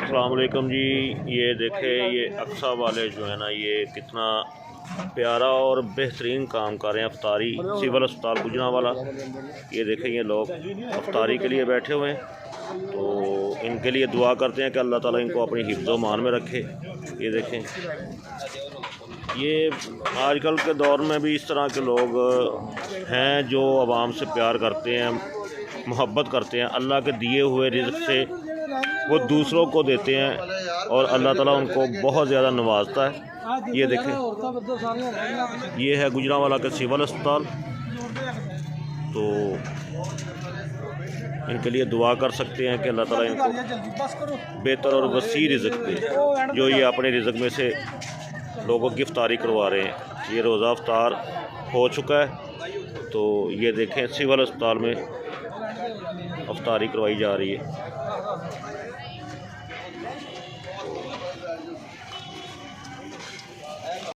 अस्सलाम वालेकुम जी। ये देखें, ये अक्सा वाले जो है ना, ये कितना प्यारा और बेहतरीन काम कर रहे हैं। अफ्तारी सिविल अस्पताल गुजरांवाला। ये देखें, ये लोग अफ्तारी के लिए बैठे हुए हैं, तो इनके लिए दुआ करते हैं कि अल्लाह ताला इनको अपनी हिफ्ज़ मान में रखे। ये देखें, ये आजकल के दौर में भी इस तरह के लोग हैं जो आवाम से प्यार करते हैं, मोहब्बत करते हैं। अल्लाह के दिए हुए रिज़्क़ से वो दूसरों को देते हैं और अल्लाह ताला उनको बहुत ज़्यादा नवाजता है। ये देखें, ये है गुजरांवाला का सिविल अस्पताल। तो इनके लिए दुआ कर सकते हैं कि अल्लाह ताला इनको बेहतर और वसी रिज़्क़ दे, जो ये अपने रिज़्क़ में से लोगों की इफ्तारी करवा रहे हैं। ये रोज़ा इफ्तार हो चुका है, तो ये देखें सिविल अस्पताल में अफ्तारी करवाई जा रही है।